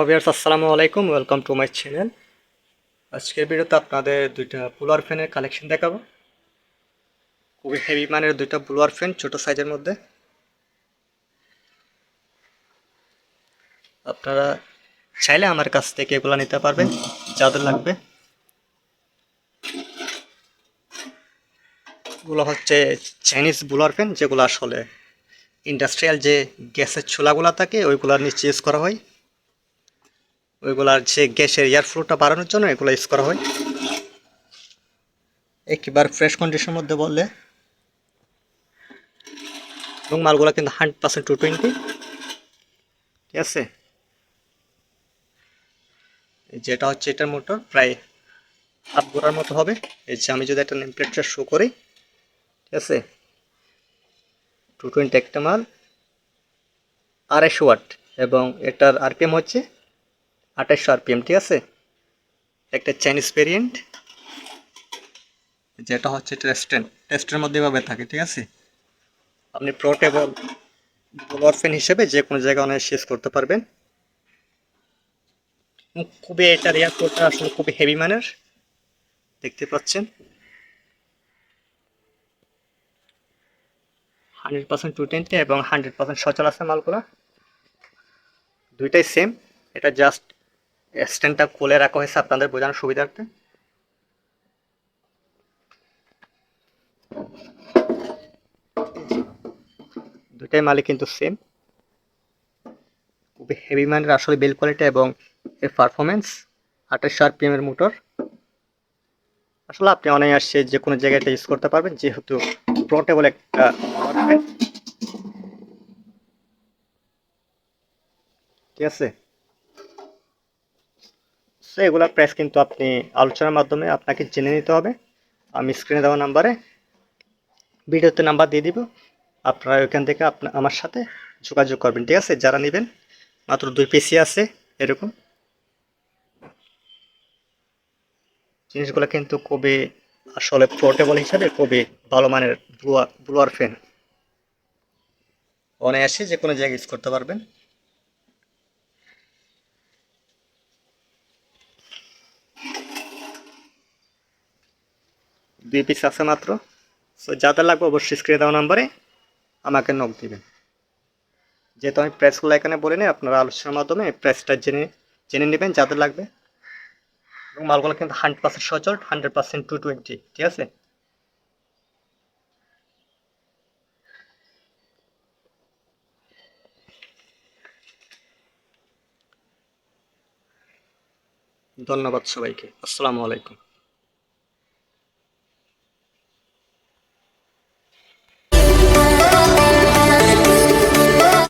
Viewers আসসালামু আলাইকুম, welcome to my channel. আজকের ভিডিওতে আপনাদের দুইটা ব্লোয়ার ফ্যানের কালেকশন দেখাবো। খুবই হেভি মানের দুইটা ব্লোয়ার ফ্যান ছোট সাইজের মধ্যে। আপনারা চাইলে আমার কাছ থেকে এগুলো নিতে পারবেন যাদের লাগবে। এগুলো হচ্ছে চাইনিজ ব্লোয়ার ফ্যান, যেগুলো আসলে ইন্ডাস্ট্রিয়াল যে গ্যাসের চুলাগুলো থাকে ওইগুলোর নিচে ইউজ করা হয়। ওইগুলার যে গ্যাসের এয়ার ফ্লোটা বাড়ানোর জন্য এগুলো ইউজ করা হয়। একেবারে ফ্রেশ কন্ডিশনের মধ্যে বললে, এবং মালগুলো কিন্তু 100% 220, ঠিক আছে। যেটা হচ্ছে এটার মোটর প্রায় হাফ গোড়ার মতো হবে। এই যে আমি যদি একটা নেম প্লেটটা শো করি, ঠিক আছে, 220 একটা মাল, 250 ওয়াট, এবং এটার আরপিএম হচ্ছে 2800 আরপিএম, ঠিক আছে। একটা চাইনিজ ভেরিয়েন্ট, যেটা হচ্ছে টেস্টের মধ্যে এভাবে থাকে, ঠিক আছে। আপনি পোর্টেবল ব্লোয়ার ফ্যান হিসেবে যে কোনো জায়গায় অনায়াসে ইউজ করতে পারবেন। খুবই এটার এয়ারপোর্টটা আসলে খুবই হেভি মানের, দেখতে পাচ্ছেন। 100% 220 এবং 100% সচল আছে মালগুলা, দুইটাই সেম। এটা জাস্ট স্ট্যান্ডটা খুলে রাখা হয়েছে আপনাদের বোঝানোর সুবিধার্থে। দুইটাই মালই কিন্তু সেম, খুবই হেভি মানের আসলে বিল্ড কোয়ালিটি এবং এর পারফরমেন্স। 2800 আরপিএম এর মোটর, আসলে আপনি অনায়াসে যে কোনো জায়গায় এটা ইউজ করতে পারবেন, যেহেতু পোর্টেবল একটা পাওয়ার ব্যাংক, ঠিক আছে। সো এগুলোর প্রাইস কিন্তু আপনি আলোচনার মাধ্যমে আপনাকে জেনে নিতে হবে। আমি স্ক্রিনে দেওয়া নাম্বারে ভিডিওতে নাম্বার দিয়ে দিব, আপনারা ওইখান থেকে আমার সাথে যোগাযোগ করবেন, ঠিক আছে। যারা নেবেন, মাত্র 2 পিসি আছে এরকম জিনিসগুলো, কিন্তু খুবই আসলে পোর্টেবল হিসাবে খুবই ভালো মানের ব্লোয়ার ফ্যান, অনায়াসে যে কোনো জায়গায় ইউজ করতে পারবেন। 2 পিস আছে মাত্র। সো যাদের লাগবে অবশ্যই স্ক্রিনে দেওয়া নাম্বারে আমাকে নক দিবেন। যেহেতু আমি প্রাইসগুলো এখানে বলে নিই, আপনারা আলোচনার মাধ্যমে প্রাইসটা জেনে জেনে নেবেন যাদের লাগবে। এবং মালগুলো কিন্তু 100% সচল, 100% 220, ঠিক আছে। ধন্যবাদ সবাইকে, আসসালামু আলাইকুম।